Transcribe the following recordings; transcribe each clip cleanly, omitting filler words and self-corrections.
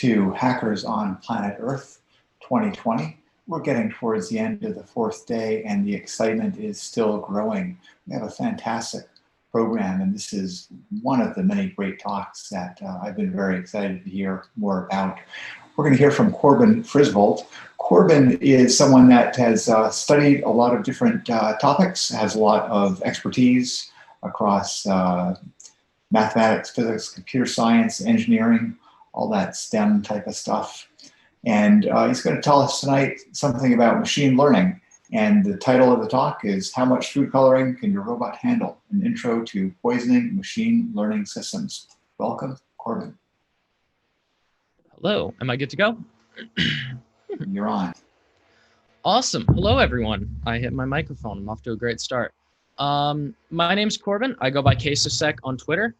to Hackers on Planet Earth 2020. We're getting towards the end of the fourth day and the excitement is still growing. We have a fantastic program, and this is one of the many great talks that I've been very excited to hear more about. We're going to hear from Corbin Frisvold. Corbin is someone that has studied a lot of different topics, has a lot of expertise across mathematics, physics, computer science, engineering, all that STEM type of stuff. And he's going to tell us tonight something about machine learning. And the title of the talk is How Much Food Coloring Can Your Robot Handle? An Intro to Poisoning Machine Learning Systems. Welcome, Corbin. Hello, am I good to go? You're on. Awesome. Hello, everyone. I hit my microphone. I'm off to a great start. My name's Corbin. I go by Quesosec on Twitter.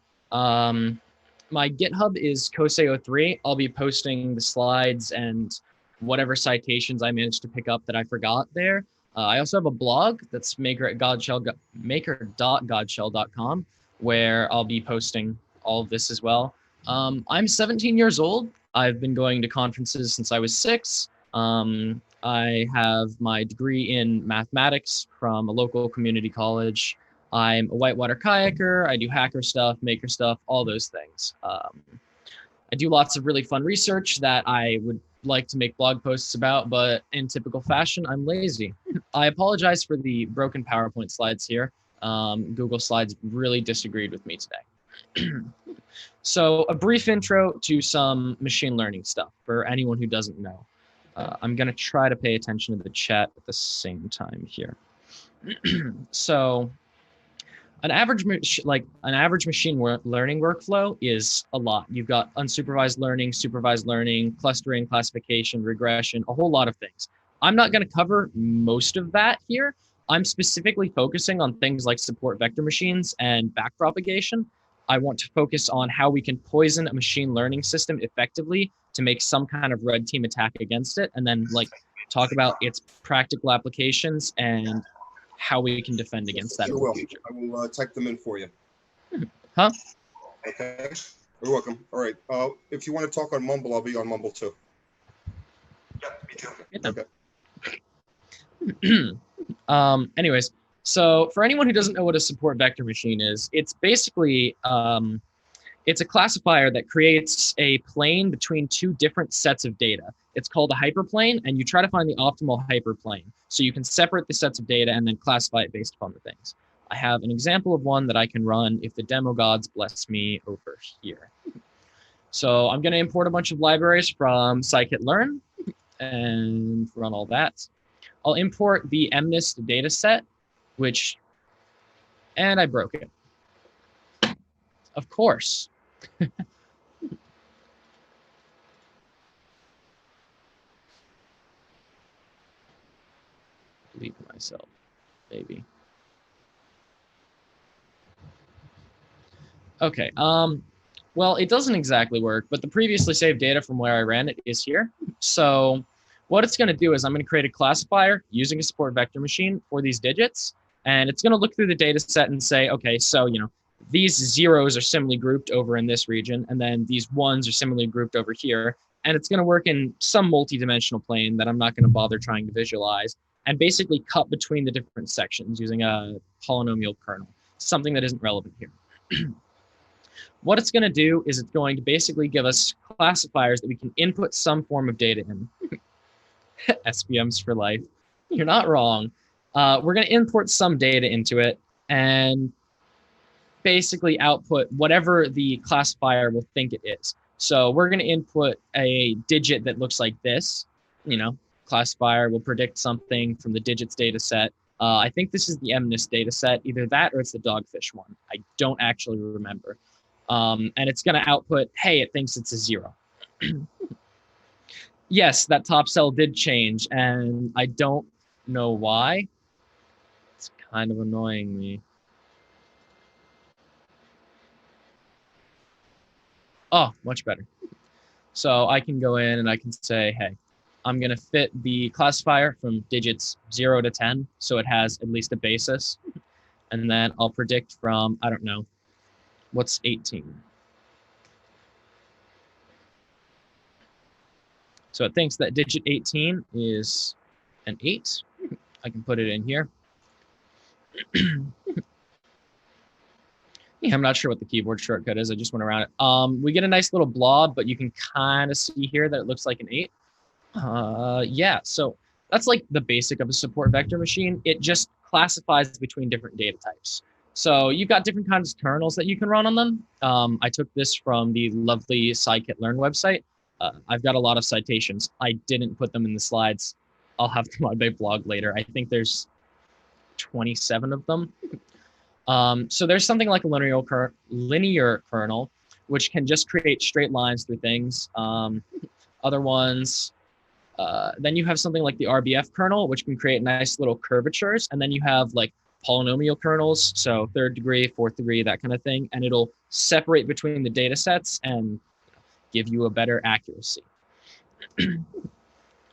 My GitHub is Koseo3. I'll be posting the slides and whatever citations I managed to pick up that I forgot there. I also have a blog that's maker.godshell.com, where I'll be posting all of this as well. I'm 17 years old. I've been going to conferences since I was 6. I have my degree in mathematics from a local community college. I'm a whitewater kayaker. I do hacker stuff, maker stuff, all those things. I do lots of really fun research that I would like to make blog posts about, but in typical fashion, I'm lazy. I apologize for the broken PowerPoint slides here. Google Slides really disagreed with me today. So a brief intro to some machine learning stuff for anyone who doesn't know. I'm going to try to pay attention to the chat at the same time here. So an average machine learning workflow is a lot. You've got unsupervised learning, supervised learning, clustering, classification, regression, a whole lot of things. I'm not going to cover most of that here. I'm specifically focusing on things like support vector machines and backpropagation. I want to focus on how we can poison a machine learning system effectively to make some kind of red team attack against it, and then talk about its practical applications and how we can defend against that in the future. I will type them in for you. Huh? Okay. You're welcome. All right. If you want to talk on Mumble, I'll be on Mumble too. Yeah, me too. Okay. Anyways, so for anyone who doesn't know what a support vector machine is, it's basically it's a classifier that creates a plane between two different sets of data. It's called a hyperplane, and you try to find the optimal hyperplane. So you can separate the sets of data and then classify it based upon the things. I have an example of one that I can run if the demo gods bless me over here. So I'm going to import a bunch of libraries from scikit-learn and run all that. I'll import the MNIST data set, and I broke it. Of course. Believe in myself, maybe. Okay, well, it doesn't exactly work, but the previously saved data from where I ran it is here. So what it's going to do is I'm going to create a classifier using a support vector machine for these digits, and it's going to look through the data set and say, okay, so, these zeros are similarly grouped over in this region, and then these ones are similarly grouped over here. And it's going to work in some multi-dimensional plane that I'm not going to bother trying to visualize, and basically cut between the different sections using a polynomial kernel, something that isn't relevant here. What it's going to do is it's going to basically give us classifiers that we can input some form of data in. SVMs for life. You're not wrong. We're going to import some data into it and basically output whatever the classifier will think it is. So we're going to input a digit that looks like this. Classifier will predict something from the digits data set. I think this is the MNIST data set, either that or it's the dogfish one. I don't actually remember. And it's going to output, hey, it thinks it's a 0. Yes, that top cell did change, and I don't know why. It's kind of annoying me. Oh, much better. So I can go in and I can say, hey, I'm going to fit the classifier from digits 0 to 10, so it has at least a basis. And then I'll predict from, I don't know, what's 18? So it thinks that digit 18 is an 8. I can put it in here. Yeah, I'm not sure what the keyboard shortcut is. I just went around it. We get a nice little blob, but you can kind of see here that it looks like an 8. Yeah, so that's like the basic of a support vector machine. It just classifies between different data types. So you've got different kinds of kernels that you can run on them. I took this from the lovely scikit-learn website. I've got a lot of citations. I didn't put them in the slides. I'll have them on my blog later. I think there's 27 of them. So there's something like a linear kernel, which can just create straight lines through things. Other ones, then you have something like the RBF kernel, which can create nice little curvatures. And then you have like polynomial kernels, so third degree, fourth degree, that kind of thing. And it'll separate between the data sets and give you a better accuracy.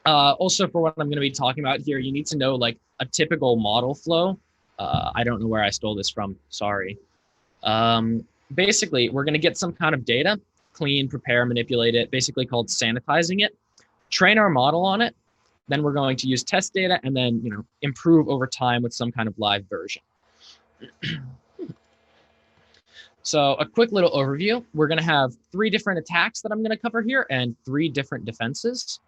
Also, for what I'm going to be talking about here, you need to know like a typical model flow. I don't know where I stole this from. Sorry. Basically, we're going to get some kind of data, clean, prepare, manipulate it, basically called sanitizing it, train our model on it. Then we're going to use test data and then, improve over time with some kind of live version. So a quick little overview. We're going to have 3 different attacks that I'm going to cover here and 3 different defenses.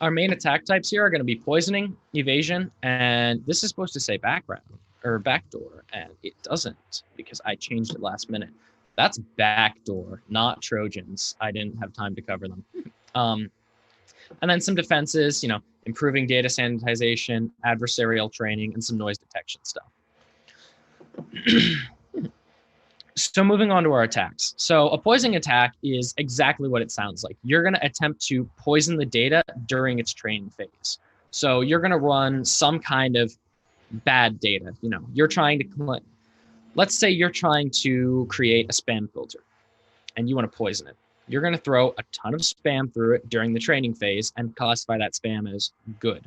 Our main attack types here are going to be poisoning, evasion, and this is supposed to say background or backdoor, and it doesn't because I changed it last minute. That's backdoor, not Trojans. I didn't have time to cover them. And then some defenses, improving data sanitization, adversarial training, and some noise detection stuff. So moving on to our attacks. So a poisoning attack is exactly what it sounds like. You're going to attempt to poison the data during its training phase. So you're going to run some kind of bad data. You're trying to, let's say you're trying to create a spam filter and you want to poison it. You're going to throw a ton of spam through it during the training phase and classify that spam as good.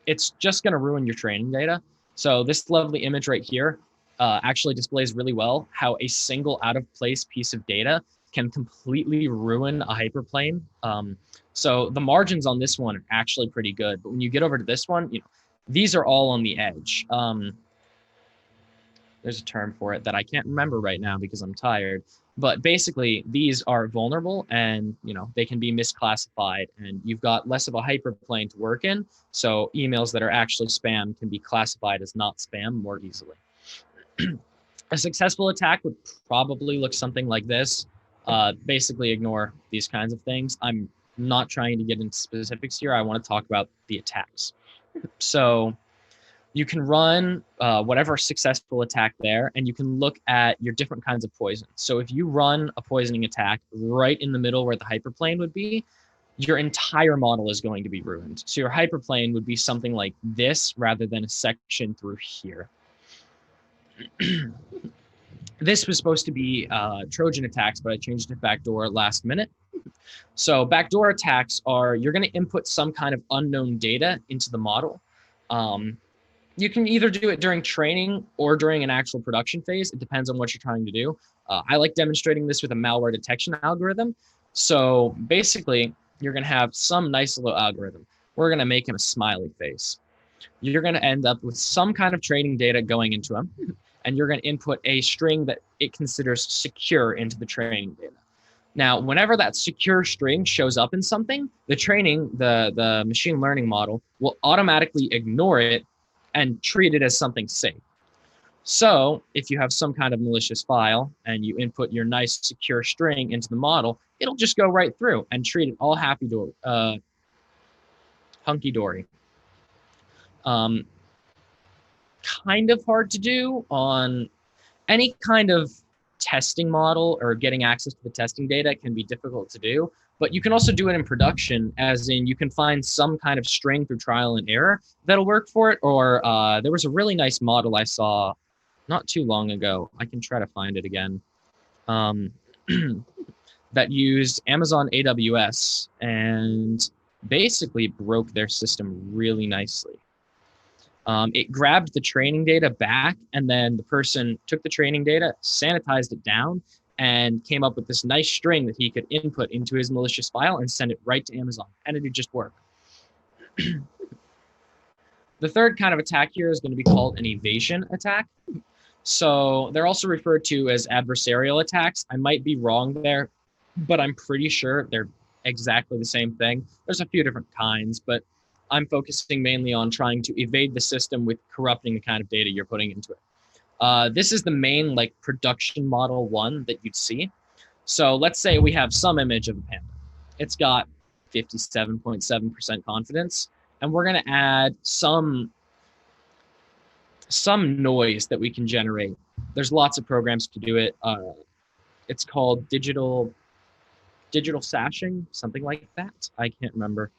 It's just going to ruin your training data. So this lovely image right here actually displays really well how a single out-of-place piece of data can completely ruin a hyperplane. So the margins on this one are actually pretty good, but when you get over to this one, these are all on the edge. There's a term for it that I can't remember right now because I'm tired, but basically these are vulnerable and they can be misclassified and you've got less of a hyperplane to work in. So emails that are actually spam can be classified as not spam more easily. A successful attack would probably look something like this. Basically ignore these kinds of things. I'm not trying to get into specifics here. I want to talk about the attacks. So you can run whatever successful attack there, and you can look at your different kinds of poison. So if you run a poisoning attack right in the middle where the hyperplane would be, your entire model is going to be ruined. So your hyperplane would be something like this rather than a section through here. This was supposed to be Trojan attacks, but I changed it to backdoor last minute. So backdoor attacks are, you're going to input some kind of unknown data into the model. You can either do it during training or during an actual production phase. It depends on what you're trying to do. I like demonstrating this with a malware detection algorithm. So basically, you're going to have some nice little algorithm. We're going to make him a smiley face. You're going to end up with some kind of training data going into him, and you're going to input a string that it considers secure into the training data. Now, whenever that secure string shows up in something, the machine learning model will automatically ignore it and treat it as something safe. So if you have some kind of malicious file and you input your nice secure string into the model, it'll just go right through and treat it all hunky-dory. Kind of hard to do on any kind of testing model, or getting access to the testing data can be difficult to do, but you can also do it in production, as in you can find some kind of string through trial and error that'll work for it. Or there was a really nice model I saw not too long ago. I can try to find it again. That used Amazon AWS and basically broke their system really nicely. It grabbed the training data back, and then the person took the training data, sanitized it down, and came up with this nice string that he could input into his malicious file and send it right to Amazon, and it would just work. The third kind of attack here is going to be called an evasion attack. So they're also referred to as adversarial attacks. I might be wrong there, but I'm pretty sure they're exactly the same thing. There's a few different kinds, but I'm focusing mainly on trying to evade the system with corrupting the kind of data you're putting into it. This is the main like production model one that you'd see. So let's say we have some image of a panda. It's got 57.7% confidence, and we're going to add some noise that we can generate. There's lots of programs to do it. It's called digital sashing, something like that. I can't remember.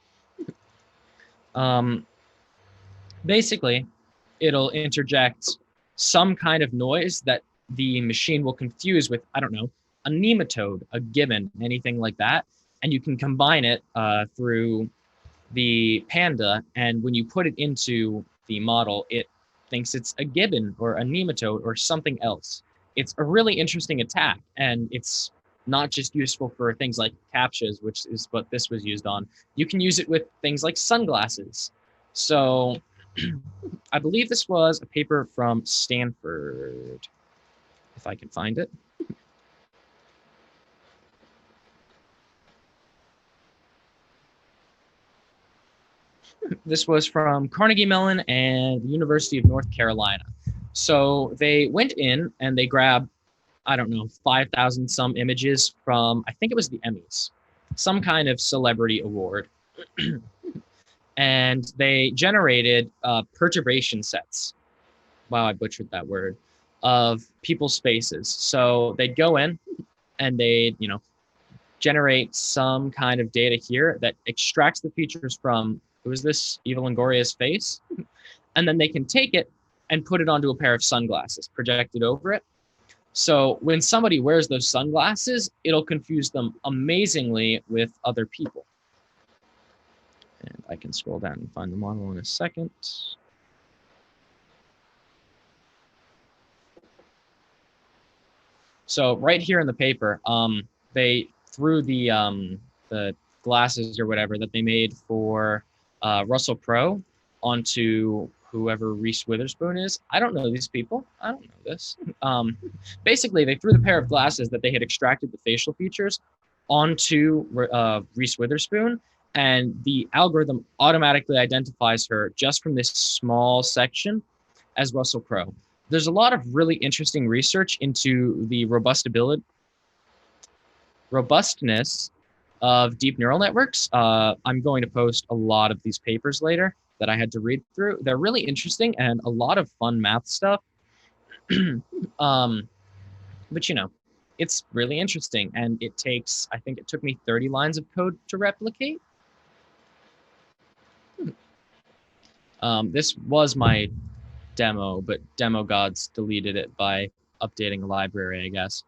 Basically, it'll interject some kind of noise that the machine will confuse with, I don't know, a nematode, a gibbon, anything like that. And you can combine it through the panda. And when you put it into the model, it thinks it's a gibbon or a nematode or something else. It's a really interesting attack, and it's not just useful for things like CAPTCHAs, which is what this was used on. You can use it with things like sunglasses. So I believe this was a paper from Stanford, if I can find it. This was from Carnegie Mellon and the University of North Carolina. So they went in and they grabbed, I don't know, 5,000 some images from, I think it was the Emmys, some kind of celebrity award. And they generated perturbation sets. Wow, I butchered that word, of people's faces. So they'd go in and they'd, generate some kind of data here that extracts the features from, who is this, Eva Longoria's face? And then they can take it and put it onto a pair of sunglasses, project it over it. So when somebody wears those sunglasses, it'll confuse them amazingly with other people. And I can scroll down and find the model in a second. So right here in the paper, they threw the glasses or whatever that they made for Russell Crowe onto whoever Reese Witherspoon is. I don't know these people. I don't know this. Basically, they threw the pair of glasses that they had extracted the facial features onto Reese Witherspoon, and the algorithm automatically identifies her just from this small section as Russell Crowe. There's a lot of really interesting research into the robustness of deep neural networks. I'm going to post a lot of these papers later that I had to read through. They're really interesting and a lot of fun math stuff. But it's really interesting, and it takes, I think it took me 30 lines of code to replicate. This was my demo, but demo gods deleted it by updating a library, I guess.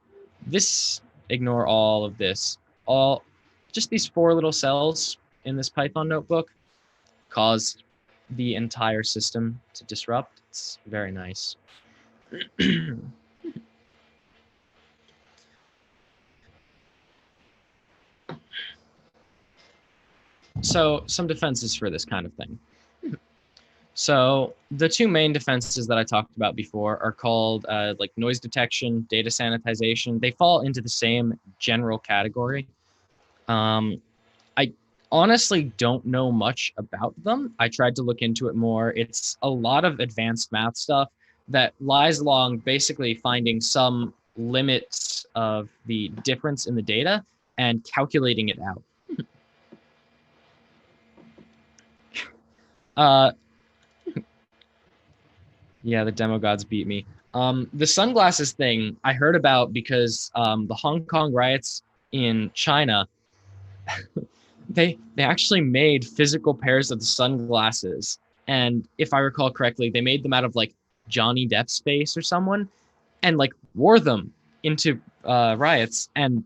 Ignore all of this. Just these 4 little cells in this Python notebook caused the entire system to disrupt. It's very nice. So some defenses for this kind of thing. So the 2 main defenses that I talked about before are called like noise detection, data sanitization. They fall into the same general category. I honestly don't know much about them. I tried to look into it more. It's a lot of advanced math stuff that lies along basically finding some limits of the difference in the data and calculating it out. Yeah, the demo gods beat me. The sunglasses thing I heard about because the Hong Kong riots in China, they actually made physical pairs of the sunglasses. And if I recall correctly, they made them out of like Johnny Depp's face or someone and like wore them into riots. And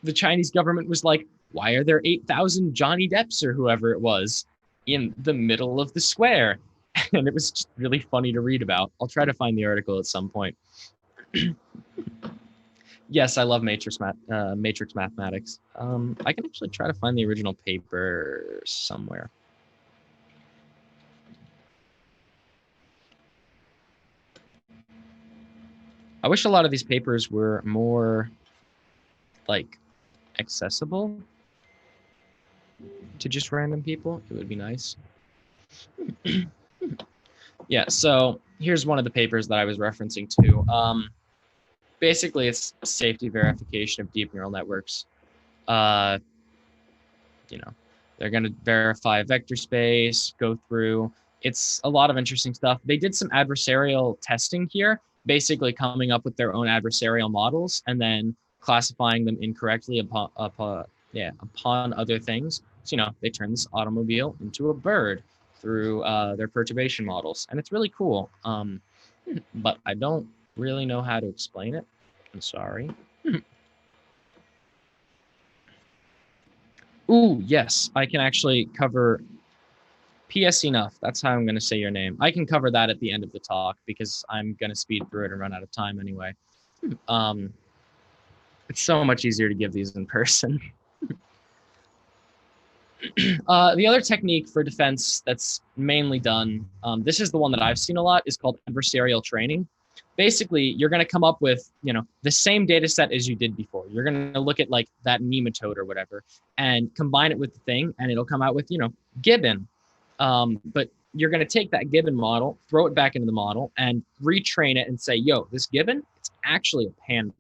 the Chinese government was like, why are there 8,000 Johnny Depps or whoever it was in the middle of the square? And it was just really funny to read about. I'll try to find the article at some point. Yes, I love matrix mathematics. I can actually try to find the original paper somewhere. I wish a lot of these papers were more like accessible to just random people. It would be nice. Yeah, so here's one of the papers that I was referencing to. Basically, it's safety verification of deep neural networks. They're going to verify vector space, go through. It's a lot of interesting stuff. They did some adversarial testing here, basically coming up with their own adversarial models and then classifying them incorrectly upon other things. So, they turn this automobile into a bird through their perturbation models. And it's really cool. But I don't really know how to explain it. I'm sorry. Ooh, yes, I can actually cover PS Enough. That's how I'm going to say your name. I can cover that at the end of the talk because I'm going to speed through it and run out of time anyway. It's so much easier to give these in person. The other technique for defense that's mainly done, this is the one that I've seen a lot, is called adversarial training. Basically, you're going to come up with, the same data set as you did before. You're going to look at like that nematode or whatever and combine it with the thing, and it'll come out with, gibbon. But you're going to take that gibbon model, throw it back into the model, and retrain it and say, yo, this gibbon, it's actually a panda.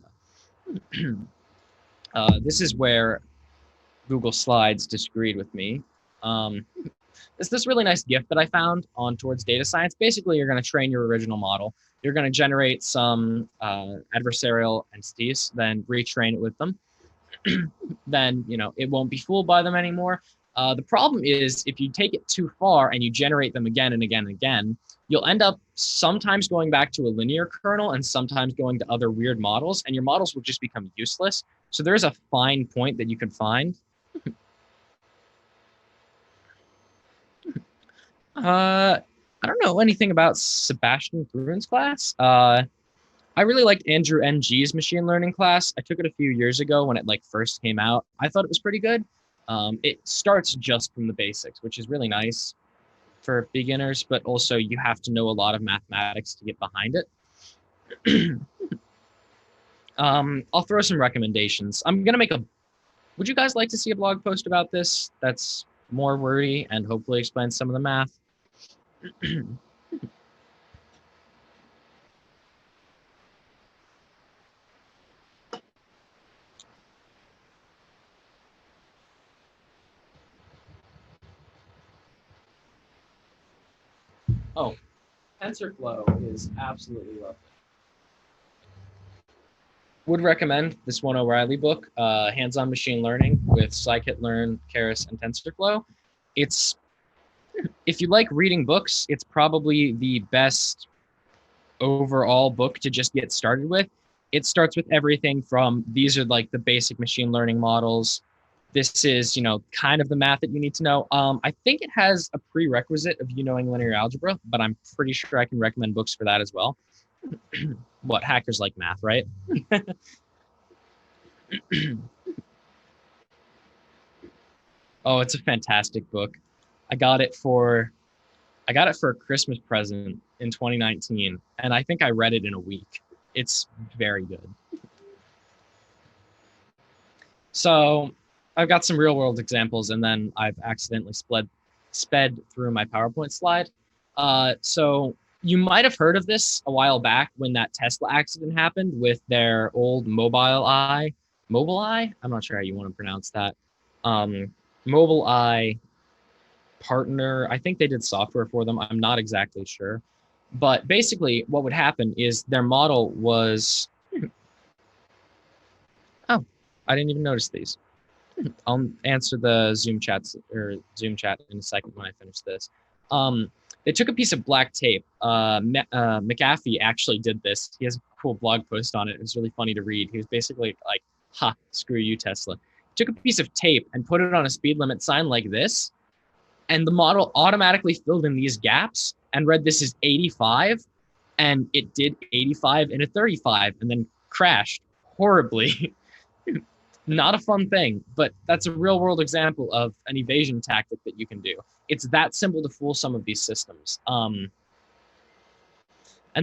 This is where Google Slides disagreed with me. It's this really nice GIF that I found on Towards Data Science. Basically, you're going to train your original model. You're going to generate some adversarial entities, then retrain it with them. Then, it won't be fooled by them anymore. The problem is if you take it too far and you generate them again and again and again, you'll end up sometimes going back to a linear kernel and sometimes going to other weird models, and your models will just become useless. So there's a fine point that you can find. I don't know anything about Sebastian Bruin's class. I really liked Andrew NG's machine learning class. I took it a few years ago when it first came out. I thought it was pretty good. It starts just from the basics, which is really nice for beginners, but also you have to know a lot of mathematics to get behind it. I'll throw some recommendations. I'm going to make would you guys like to see a blog post about this that's more wordy and hopefully explains some of the math? Oh, TensorFlow is absolutely lovely. Would recommend this one O'Reilly book, Hands-on Machine Learning with Scikit-learn, Keras, and TensorFlow. If you like reading books, it's probably the best overall book to just get started with. It starts with everything from, these are the basic machine learning models. This is, kind of the math that you need to know. I think it has a prerequisite of you knowing linear algebra, but I'm pretty sure I can recommend books for that as well. What, hackers like math, right? Oh, it's a fantastic book. I got it for a Christmas present in 2019, and I think I read it in a week. It's very good. So I've got some real world examples, and then I've accidentally sped through my PowerPoint slide. So you might have heard of this a while back when that Tesla accident happened with their old Mobileye. I'm not sure how you want to pronounce that. Mobileye partner. I think they did software for them. I'm not exactly sure. But basically what would happen is their model was, oh, I didn't even notice these. I'll answer the Zoom chat in a second when I finish this. They took a piece of black tape. McAfee actually did this. He has a cool blog post on it. It was really funny to read. He was basically like, ha, screw you, Tesla. Took a piece of tape and put it on a speed limit sign like this. And the model automatically filled in these gaps and read this as 85. And it did 85 and a 35 and then crashed horribly. Not a fun thing, but that's a real world example of an evasion tactic that you can do. It's that simple to fool some of these systems. And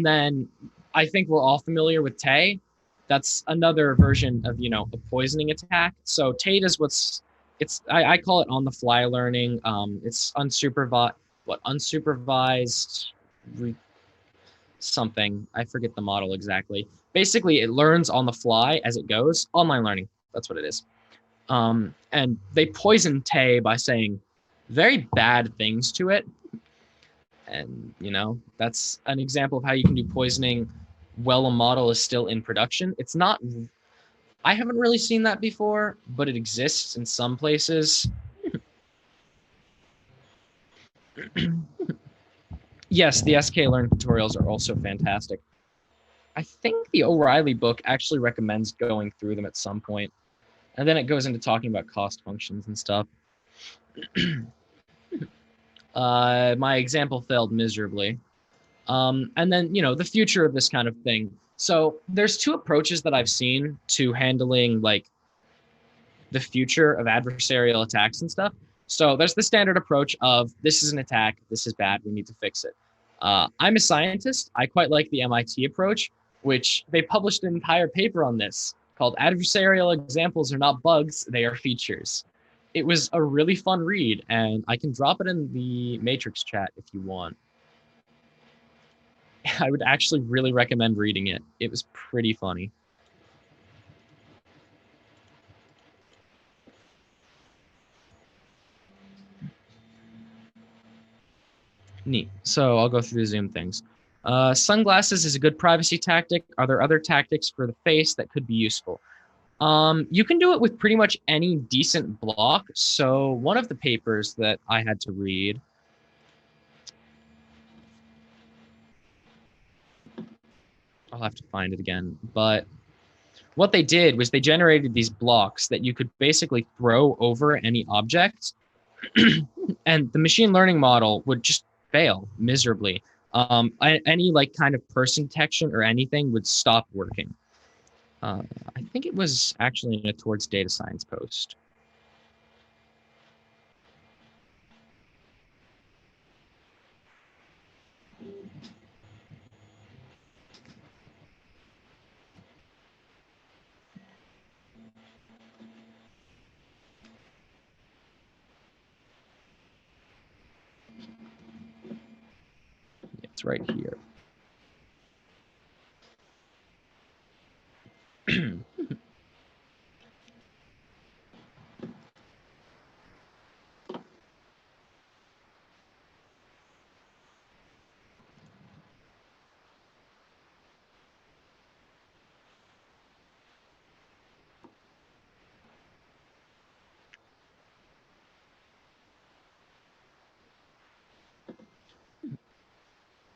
then I think we're all familiar with Tay. That's another version of, a poisoning attack. So Tay is I call it on the fly learning. It's unsupervised, something. I forget the model exactly. Basically, it learns on the fly as it goes. Online learning. That's what it is. And they poison Tay by saying very bad things to it. And, that's an example of how you can do poisoning while a model is still in production. It's not, I haven't really seen that before, but it exists in some places. Yes, the sklearn tutorials are also fantastic. I think the O'Reilly book actually recommends going through them at some point. And then it goes into talking about cost functions and stuff. My example failed miserably. And then, the future of this kind of thing. So there's two approaches that I've seen to handling like the future of adversarial attacks and stuff. So there's the standard approach of this is an attack, this is bad, we need to fix it. I'm a scientist. I quite like the MIT approach, which they published an entire paper on this called Adversarial Examples Are Not Bugs, They Are Features. It was a really fun read, and I can drop it in the Matrix chat if you want. I would actually really recommend reading it. It was pretty funny. Neat. So I'll go through the Zoom things. Sunglasses is a good privacy tactic. Are there other tactics for the face that could be useful? You can do it with pretty much any decent block. So one of the papers that I had to read, I'll have to find it again, but what they did was they generated these blocks that you could basically throw over any object, and the machine learning model would just fail miserably. Any like kind of person detection or anything would stop working. I think it was actually in a Towards Data Science post. It's right here.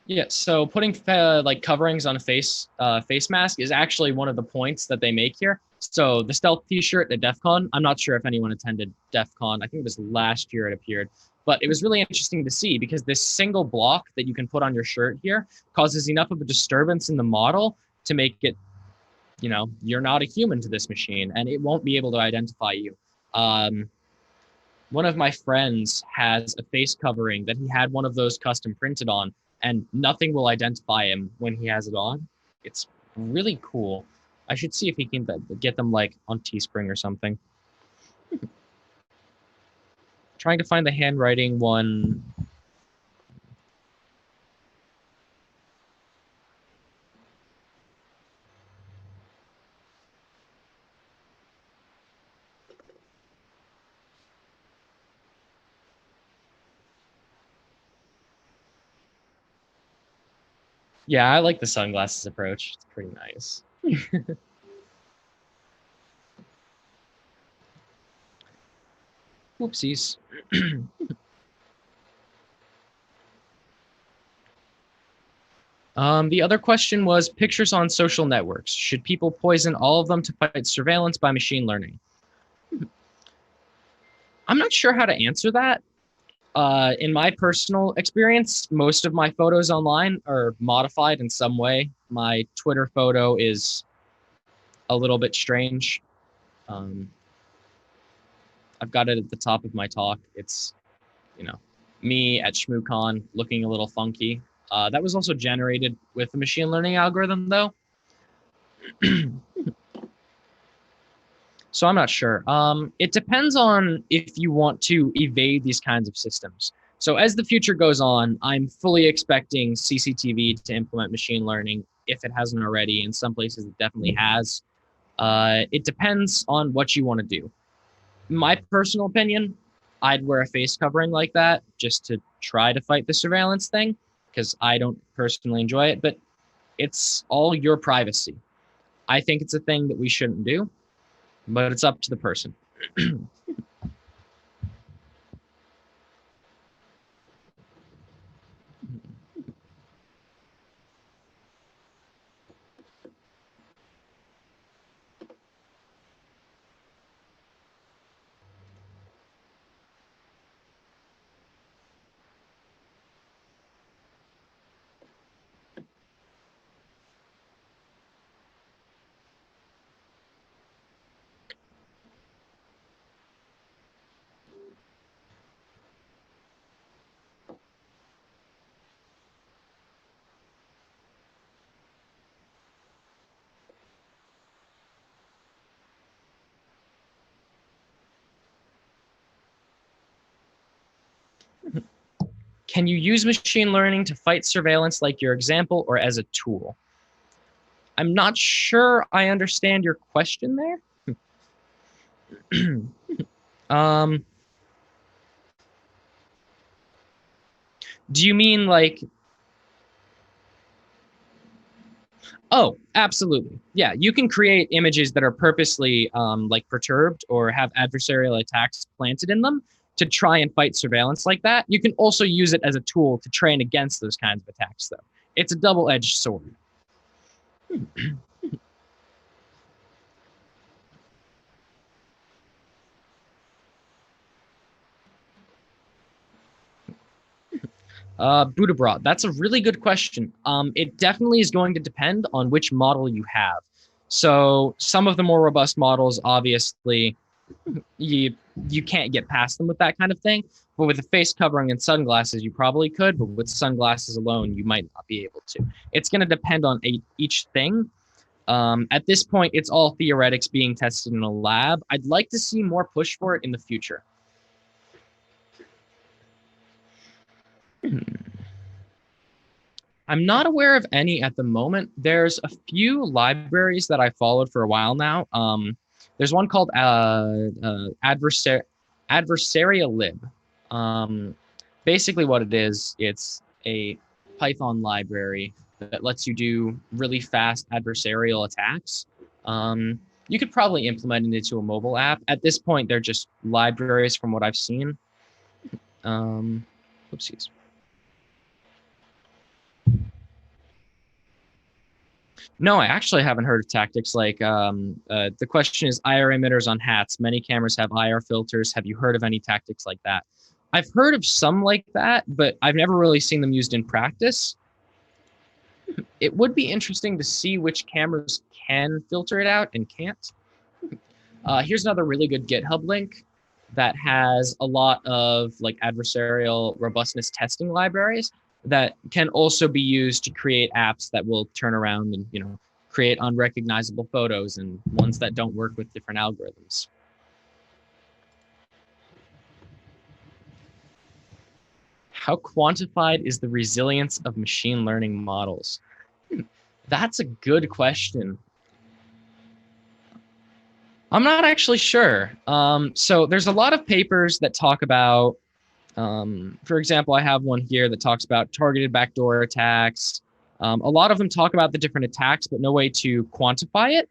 Yeah, so putting like coverings on a face mask is actually one of the points that they make here. So the stealth T-shirt at DEF CON, I'm not sure if anyone attended DEF CON. I think it was last year it appeared. But it was really interesting to see because this single block that you can put on your shirt here causes enough of a disturbance in the model to make it, you're not a human to this machine and it won't be able to identify you. One of my friends has a face covering that he had one of those custom printed on, and nothing will identify him when he has it on. It's really cool. I should see if he can get them like on Teespring or something. Trying to find the handwriting one. Yeah, I like the sunglasses approach. It's pretty nice. Whoopsies. The other question was pictures on social networks. Should people poison all of them to fight surveillance by machine learning? I'm not sure how to answer that. In my personal experience, most of my photos online are modified in some way. My Twitter photo is a little bit strange. I've got it at the top of my talk. It's, me at ShmooCon looking a little funky. That was also generated with a machine learning algorithm, though. So I'm not sure. It depends on if you want to evade these kinds of systems. So as the future goes on, I'm fully expecting CCTV to implement machine learning if it hasn't already. In some places, it definitely has. It depends on what you want to do. My personal opinion, I'd wear a face covering like that just to try to fight the surveillance thing because I don't personally enjoy it, but it's all your privacy. I think it's a thing that we shouldn't do, but it's up to the person. Can you use machine learning to fight surveillance like your example or as a tool? I'm not sure I understand your question there. Do you mean like, oh, absolutely. Yeah, you can create images that are purposely like perturbed or have adversarial attacks planted in them to try and fight surveillance like that. You can also use it as a tool to train against those kinds of attacks, though. It's a double-edged sword. Buddha that's a really good question. It definitely is going to depend on which model you have. So some of the more robust models, obviously, you can't get past them with that kind of thing. But with a face covering and sunglasses, you probably could. But with sunglasses alone, you might not be able to. It's going to depend on each thing. At this point, it's all theoretics being tested in a lab. I'd like to see more push for it in the future. I'm not aware of any at the moment. There's a few libraries that I followed for a while now. There's one called Adversarial Lib. Basically, what it is, it's a Python library that lets you do really fast adversarial attacks. You could probably implement it into a mobile app. At this point, they're just libraries from what I've seen. Oopsies. No, I actually haven't heard of tactics like the question is IR emitters on hats. Many cameras have IR filters. Have you heard of any tactics like that? I've heard of some like that, but I've never really seen them used in practice. It would be interesting to see which cameras can filter it out and can't. Here's another really good GitHub link that has a lot of like adversarial robustness testing libraries that can also be used to create apps that will turn around and, create unrecognizable photos and ones that don't work with different algorithms. How quantified is the resilience of machine learning models? That's a good question. I'm not actually sure. So there's a lot of papers that talk about, for example, I have one here that talks about targeted backdoor attacks. A lot of them talk about the different attacks, but no way to quantify it,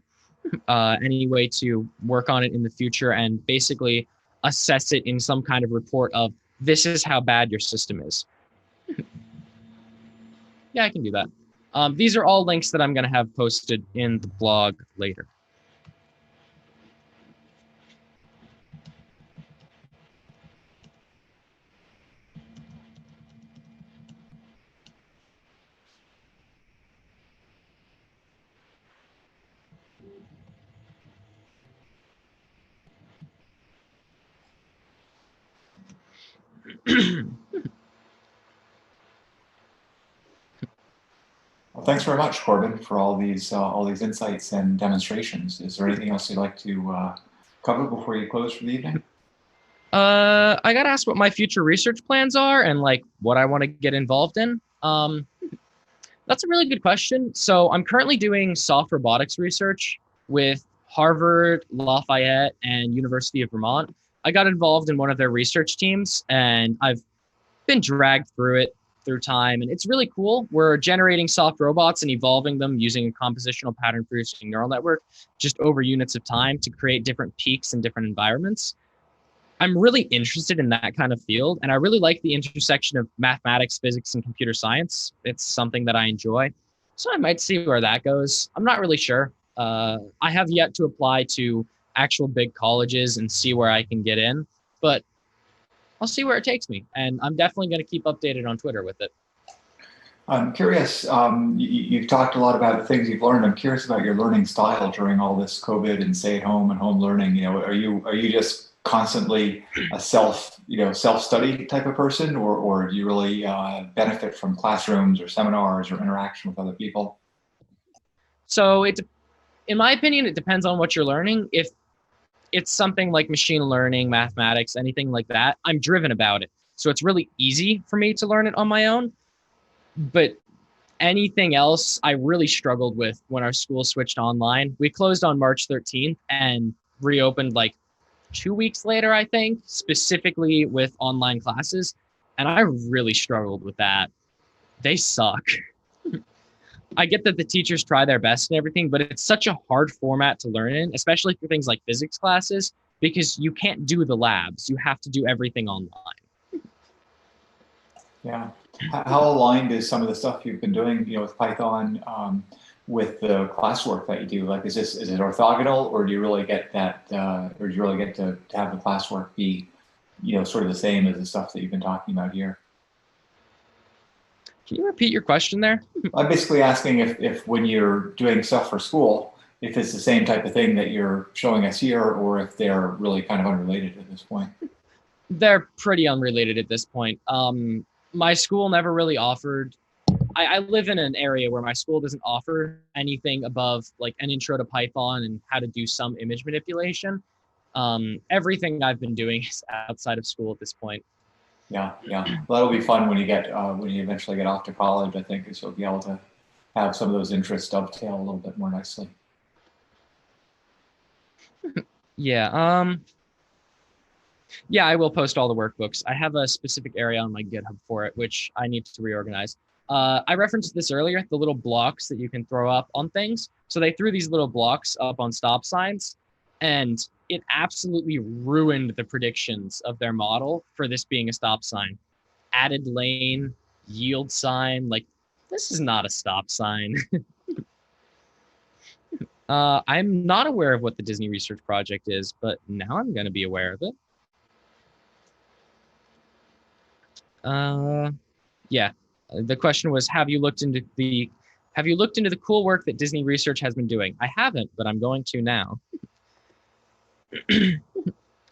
any way to work on it in the future and basically assess it in some kind of report of this is how bad your system is. Yeah, I can do that. These are all links that I'm going to have posted in the blog later. Well, thanks very much, Corbin, for all these insights and demonstrations. Is there anything else you'd like to cover before you close for the evening? I got asked what my future research plans are and like what I want to get involved in. That's a really good question. So I'm currently doing soft robotics research with Harvard, Lafayette, and University of Vermont. I got involved in one of their research teams, and I've been dragged through it through time, and it's really cool. We're generating soft robots and evolving them using a compositional pattern producing neural network just over units of time to create different peaks in different environments. I'm really interested in that kind of field, and I really like the intersection of mathematics, physics, and computer science. It's something that I enjoy. So I might see where that goes. I'm not really sure. I have yet to apply to actual big colleges and see where I can get in, but I'll see where it takes me. And I'm definitely going to keep updated on Twitter with it. I'm curious, you've talked a lot about the things you've learned. I'm curious about your learning style during all this COVID and stay at home and home learning. You know, are you just constantly a self-study type of person, or do you really benefit from classrooms or seminars or interaction with other people? So in my opinion, it depends on what you're learning. If it's something like machine learning, mathematics, anything like that, I'm driven about it. So it's really easy for me to learn it on my own. But anything else, I really struggled with when our school switched online. We closed on March 13th and reopened like 2 weeks later, I think, specifically with online classes. And I really struggled with that. They suck. I get that the teachers try their best and everything, but it's such a hard format to learn in, especially for things like physics classes, because you can't do the labs. You have to do everything online. Yeah. How aligned is some of the stuff you've been doing, with Python, with the classwork that you do? Like, is it orthogonal, or do you really get that, or do you really get to have the classwork be, sort of the same as the stuff that you've been talking about here? Can you repeat your question there? I'm basically asking if when you're doing stuff for school, if it's the same type of thing that you're showing us here, or if they're really kind of unrelated at this point. They're pretty unrelated at this point. My school never really offered. I live in an area where my school doesn't offer anything above like an intro to Python and how to do some image manipulation. Everything I've been doing is outside of school at this point. Yeah. Well, that'll be fun when you eventually get off to college, I think, is you'll be able to have some of those interests dovetail a little bit more nicely. Yeah. Yeah, I will post all the workbooks. I have a specific area on my GitHub for it, which I need to reorganize. I referenced this earlier, the little blocks that you can throw up on things. So they threw these little blocks up on stop signs, and it absolutely ruined the predictions of their model for this being a stop sign. Added lane, yield sign, like this is not a stop sign. I'm not aware of what the Disney Research Project is, but now I'm going to be aware of it. Yeah, the question was, have you looked into the cool work that Disney Research has been doing? I haven't, but I'm going to now.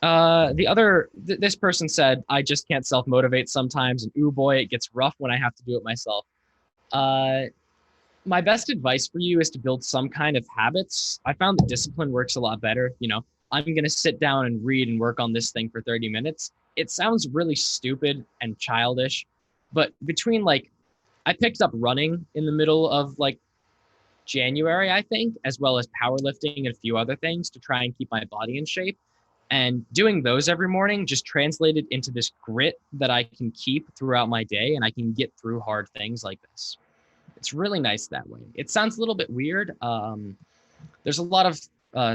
This person said, I just can't self-motivate sometimes, and ooh boy, it gets rough when I have to do it myself. My best advice for you is to build some kind of habits. I found that discipline works a lot better. I'm going to sit down and read and work on this thing for 30 minutes. It sounds really stupid and childish, but between I picked up running in the middle of January, I think, as well as powerlifting and a few other things to try and keep my body in shape. And doing those every morning just translated into this grit that I can keep throughout my day, and I can get through hard things like this. It's really nice that way. It sounds a little bit weird. There's a lot of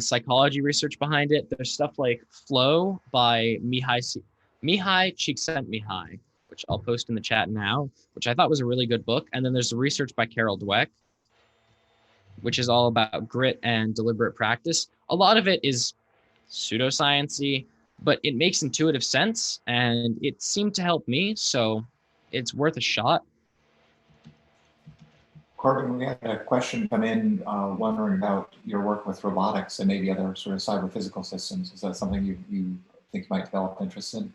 psychology research behind it. There's stuff like Flow by Mihai Csikszentmihalyi, which I'll post in the chat now, which I thought was a really good book. And then there's the research by Carol Dweck, which is all about grit and deliberate practice. A lot of it is pseudoscience-y, but it makes intuitive sense, and it seemed to help me, so it's worth a shot. Corbin, we had a question come in wondering about your work with robotics and maybe other sort of cyber physical systems. Is that something you think you might develop interest in?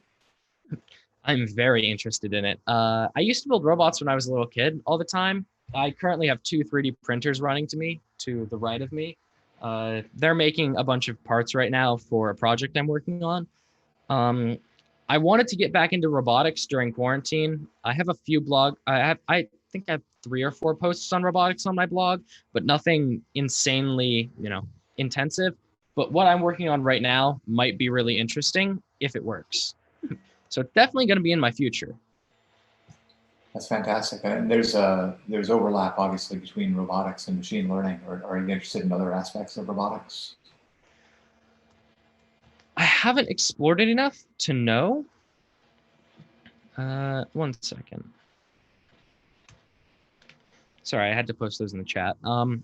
I'm very interested in it. I used to build robots when I was a little kid all the time. I currently have two 3D printers running to the right of me. They're making a bunch of parts right now for a project I'm working on. Um, I wanted to get back into robotics during quarantine. I have a few I think I have 3 or 4 posts on robotics on my blog, but nothing insanely, intensive. But what I'm working on right now might be really interesting if it works. So it's definitely going to be in my future. That's fantastic. And there's overlap obviously between robotics and machine learning. Or are you interested in other aspects of robotics? I haven't explored it enough to know. 1 second. Sorry, I had to post those in the chat. I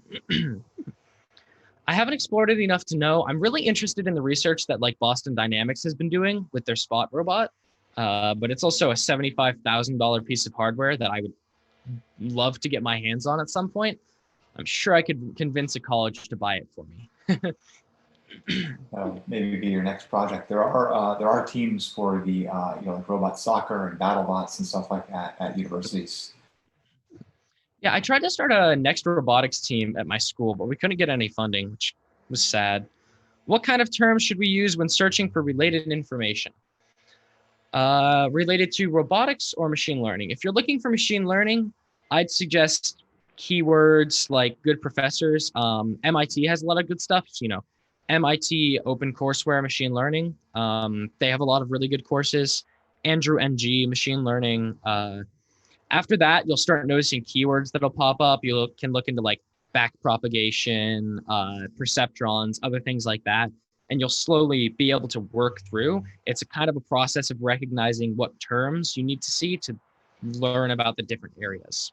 haven't explored it enough to know. I'm really interested in the research that like Boston Dynamics has been doing with their Spot robot. But it's also a $75,000 piece of hardware that I would love to get my hands on at some point. I'm sure I could convince a college to buy it for me. Maybe be your next project. There are teams for the like robot soccer and battle bots and stuff like that at universities. Yeah, I tried to start a next robotics team at my school, but we couldn't get any funding, which was sad. What kind of terms should we use when searching for related information? Related to robotics or machine learning? If you're looking for machine learning, I'd suggest keywords like good professors. MIT has a lot of good stuff. MIT OpenCourseWare Machine Learning. They have a lot of really good courses. Andrew NG Machine Learning. After that, you'll start noticing keywords that'll pop up. You can look into like backpropagation, perceptrons, other things like that. And you'll slowly be able to work through. It's a kind of a process of recognizing what terms you need to see to learn about the different areas.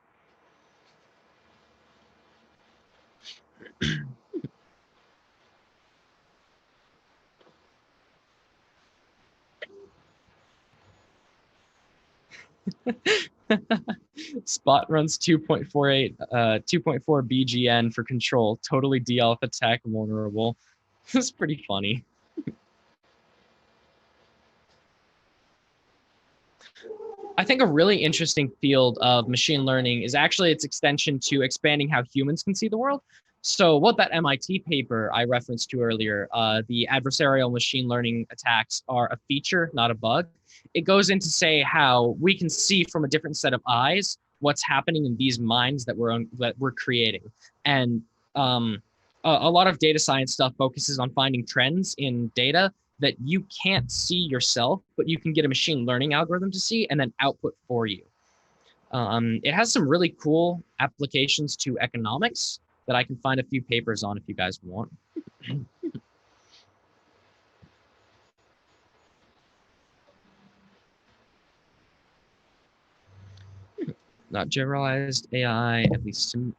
Spot runs 2.4 BGN for control. Totally D-alpha tech vulnerable. This is pretty funny. I think a really interesting field of machine learning is actually its extension to expanding how humans can see the world. So what that MIT paper I referenced to earlier, the adversarial machine learning attacks are a feature, not a bug. It goes into say how we can see from a different set of eyes what's happening in these minds that we're creating. And a lot of data science stuff focuses on finding trends in data that you can't see yourself, but you can get a machine learning algorithm to see and then output for you. It has some really cool applications to economics that I can find a few papers on if you guys want. Not generalized AI, at least to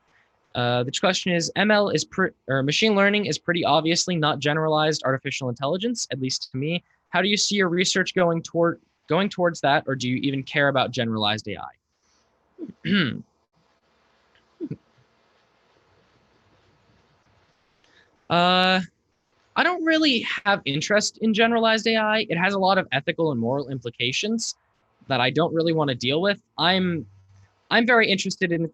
the question is, machine learning is pretty obviously not generalized artificial intelligence, at least to me. How do you see your research going towards that, or do you even care about generalized AI? I don't really have interest in generalized AI. It has a lot of ethical and moral implications that I don't really want to deal with. I'm very interested in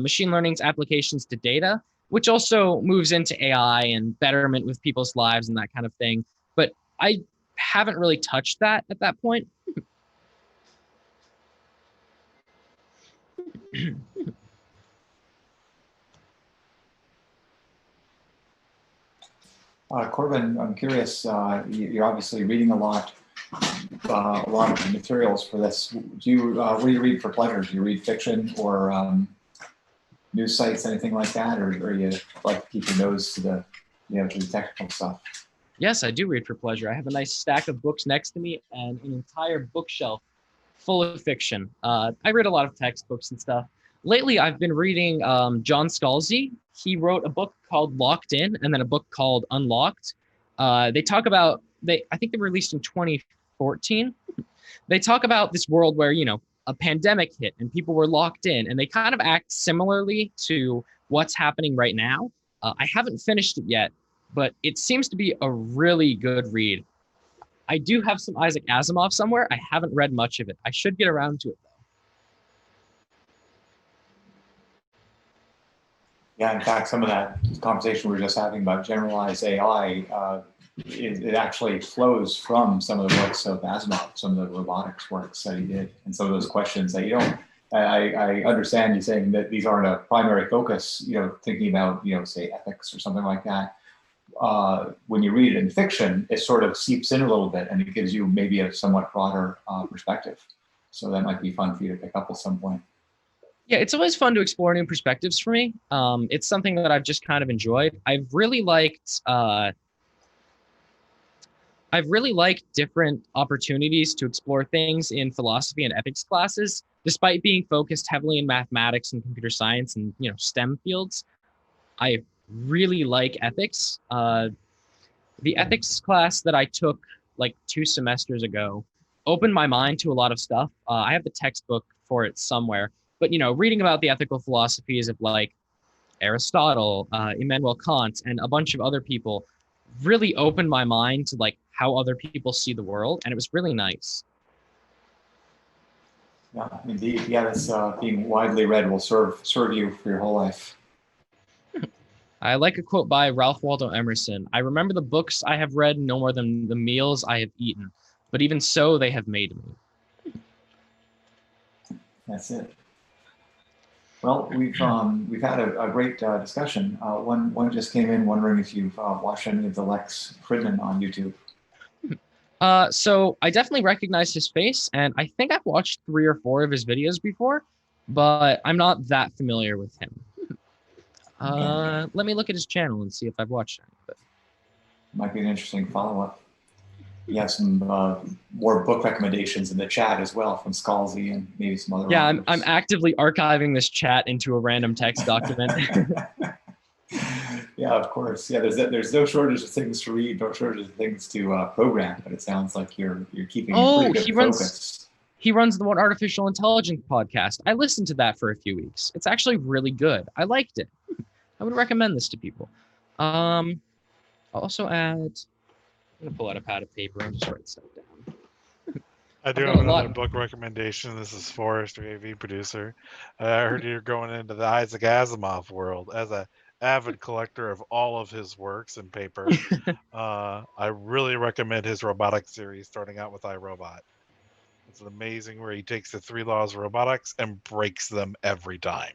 machine learning's applications to data, which also moves into AI and betterment with people's lives and that kind of thing. But I haven't really touched that at that point. Corbin, I'm curious, you're obviously reading a lot of materials for this. What do you read for pleasure? Do you read fiction or news sites, anything like that? Or you like to keep your nose to to the technical stuff? Yes, I do read for pleasure. I have a nice stack of books next to me and an entire bookshelf full of fiction. I read a lot of textbooks and stuff. Lately, I've been reading John Scalzi. He wrote a book called Locked In and then a book called Unlocked. They talk about, I think they were released in 2014. They talk about this world where, a pandemic hit and people were locked in, and they kind of act similarly to what's happening right now. I haven't finished it yet, but it seems to be a really good read. I do have some Isaac Asimov somewhere. I haven't read much of it. I should get around to it though. Yeah, in fact, some of that conversation we were just having about generalized AI, it actually flows from some of the works of Asimov, some of the robotics works that he did, and some of those questions that you don't. I understand you saying that these aren't a primary focus, thinking about, say ethics or something like that. When you read it in fiction, it sort of seeps in a little bit and it gives you maybe a somewhat broader perspective. So that might be fun for you to pick up at some point. Yeah, it's always fun to explore new perspectives for me. It's something that I've just kind of enjoyed. I've really liked different opportunities to explore things in philosophy and ethics classes, despite being focused heavily in mathematics and computer science and STEM fields. I really like ethics. The ethics class that I took like 2 semesters ago opened my mind to a lot of stuff. I have the textbook for it somewhere, but reading about the ethical philosophies of like Aristotle, Immanuel Kant, and a bunch of other people really opened my mind to like how other people see the world, and it was really nice. Yeah, indeed. Yeah, that's being widely read will serve you for your whole life. I like a quote by Ralph Waldo Emerson. I remember the books I have read no more than the meals I have eaten, but even so, they have made me. That's it. Well, we've had a great discussion. One just came in wondering if you've watched any of the Lex Fridman on YouTube. So I definitely recognize his face, and I think I've watched 3 or 4 of his videos before, but I'm not that familiar with him. Let me look at his channel and see if I've watched any of it. Might be an interesting follow-up. You have some more book recommendations in the chat as well from Scalzi and maybe some other. Yeah, I'm actively archiving this chat into a random text document. Yeah, of course. Yeah, there's no shortage of things to read, no shortage of things to program, but it sounds like you're keeping pretty good focus. He runs the What Artificial Intelligence podcast. I listened to that for a few weeks. It's actually really good. I liked it. I would recommend this to people. I'll also add, I'm going to pull out a pad of paper and just write stuff down. I do have another book recommendation. This is Forrest, your AV producer. I heard you're going into the Isaac Asimov world. As a avid collector of all of his works and paper, I really recommend his robotic series, starting out with iRobot. It's amazing where he takes the 3 laws of robotics and breaks them every time.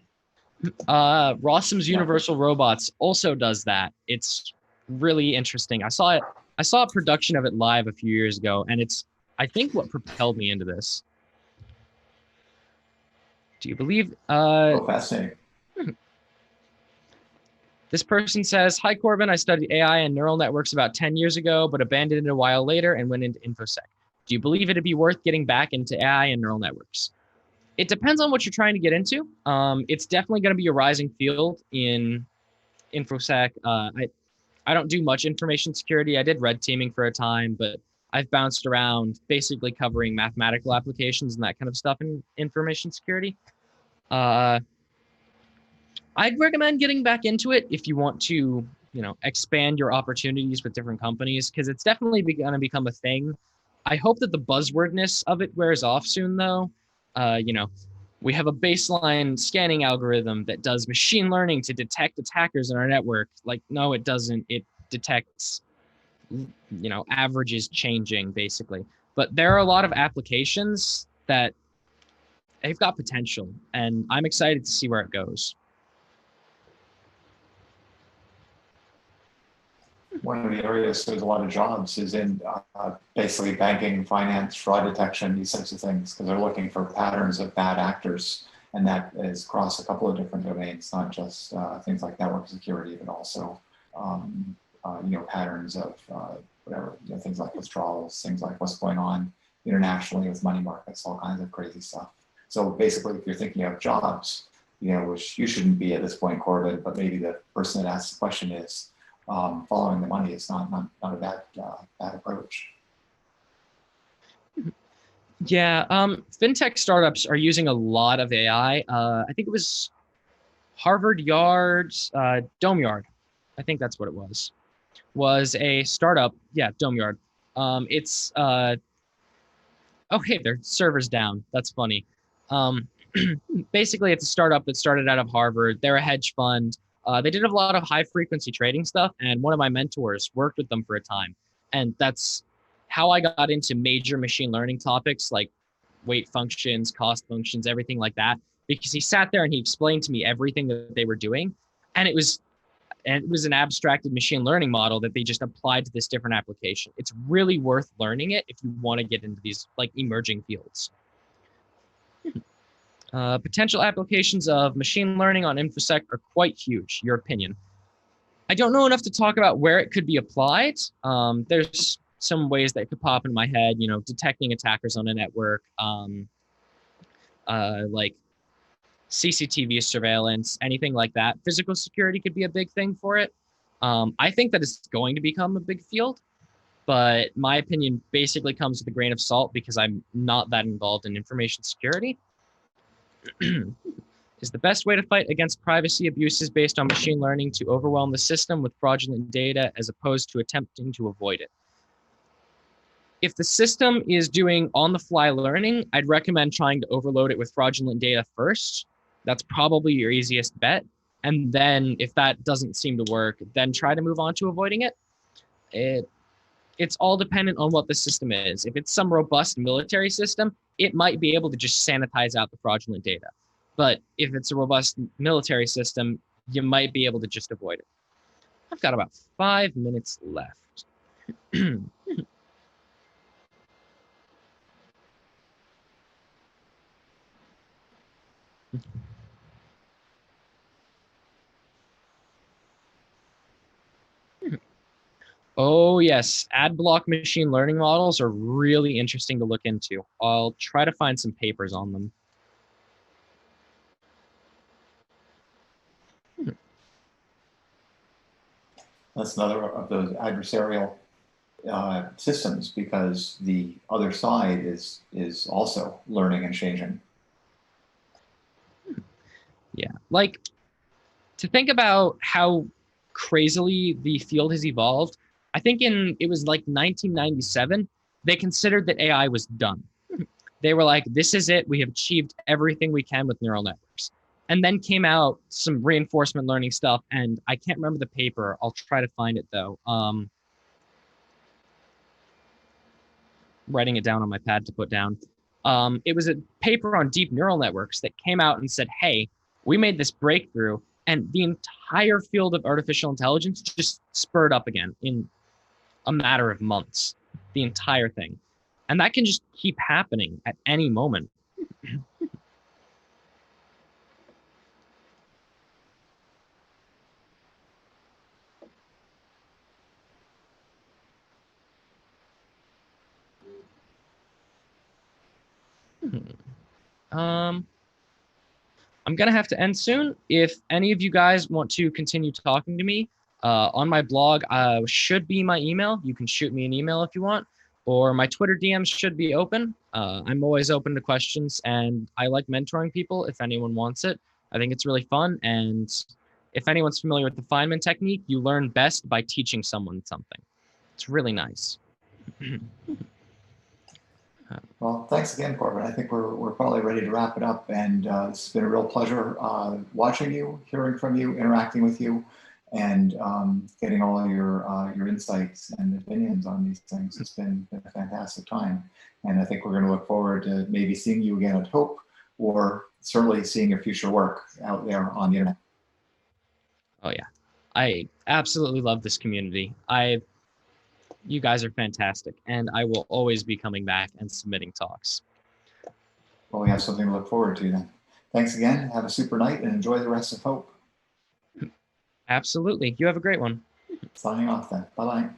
Rossum's Universal Robots also does that. It's really interesting. I saw a production of it live a few years ago, and it's, I think, what propelled me into this. Do you believe? Fascinating. This person says, "Hi Corbin, I studied AI and neural networks about 10 years ago, but abandoned it a while later and went into InfoSec. Do you believe it'd be worth getting back into AI and neural networks?" It depends on what you're trying to get into. It's definitely going to be a rising field in InfoSec. I don't do much information security. I did red teaming for a time, but I've bounced around basically covering mathematical applications and that kind of stuff in information security. I'd recommend getting back into it if you want to, expand your opportunities with different companies, because it's definitely going to become a thing. I hope that the buzzwordness of it wears off soon, though. We have a baseline scanning algorithm that does machine learning to detect attackers in our network. Like, no, it doesn't. It detects, averages changing, basically. But there are a lot of applications that they've got potential, and I'm excited to see where it goes. One of the areas there's a lot of jobs is in basically banking, finance, fraud detection, these types of things, because they're looking for patterns of bad actors. And that is across a couple of different domains, not just things like network security, but also, patterns of whatever, things like withdrawals, things like what's going on internationally with money markets, all kinds of crazy stuff. So basically, if you're thinking of jobs, which you shouldn't be at this point, Corbin, but maybe the person that asked the question is, following the money is not a bad approach. Yeah, fintech startups are using a lot of AI. I think it was Harvard Yard's Dome Yard. I think that's what it was a startup. Yeah, Dome Yard. It's okay, their server's down. That's funny. Basically, it's a startup that started out of Harvard. They're a hedge fund. They did a lot of high frequency trading stuff, and one of my mentors worked with them for a time. And that's how I got into major machine learning topics like weight functions, cost functions, everything like that. Because he sat there and he explained to me everything that they were doing, and it was an abstracted machine learning model that they just applied to this different application. It's really worth learning it if you want to get into these like emerging fields. Potential applications of machine learning on InfoSec are quite huge. Your opinion? I don't know enough to talk about where it could be applied. There's some ways that could pop in my head, you know, detecting attackers on a network, like CCTV surveillance, anything like that. Physical security could be a big thing for it. I think that it's going to become a big field, but my opinion basically comes with a grain of salt because I'm not that involved in information security. Is the best way to fight against privacy abuses based on machine learning to overwhelm the system with fraudulent data as opposed to attempting to avoid it? If the system is doing on-the-fly learning, I'd recommend trying to overload it with fraudulent data first. That's probably your easiest bet. And then if that doesn't seem to work, then try to move on to avoiding it. It's all dependent on what the system is. If it's some robust military system, it might be able to just sanitize out the fraudulent data. But if it's a robust military system, you might be able to just avoid it. I've got about 5 minutes left. Oh, yes. Ad block machine learning models are really interesting to look into. I'll try to find some papers on them. That's another of those adversarial systems because the other side is also learning and changing. Yeah, like to think about how crazily the field has evolved. I think it was like 1997, they considered that AI was done. They were like, this is it. We have achieved everything we can with neural networks. And then came out some reinforcement learning stuff. And I can't remember the paper. I'll try to find it though. Writing it down on my pad to put down. It was a paper on deep neural networks that came out and said, hey, we made this breakthrough and the entire field of artificial intelligence just spurred up again in a matter of months, the entire thing. And that can just keep happening at any moment. I'm going to have to end soon. If any of you guys want to continue talking to me, on my blog should be my email. You can shoot me an email if you want, or my Twitter DMs should be open. I'm always open to questions, and I like mentoring people if anyone wants it. I think it's really fun, and if anyone's familiar with the Feynman technique, you learn best by teaching someone something. It's really nice. Well, thanks again, Corbin. I think we're probably ready to wrap it up. And it's been a real pleasure watching you, hearing from you, interacting with you, and getting all of your insights and opinions on these things. It's been a fantastic time. And I think we're going to look forward to maybe seeing you again at Hope, or certainly seeing your future work out there on the internet. Oh, yeah. I absolutely love this community. You guys are fantastic, and I will always be coming back and submitting talks. Well, we have something to look forward to then. Thanks again. Have a super night and enjoy the rest of Hope. Absolutely. You have a great one. Signing off then. Bye-bye.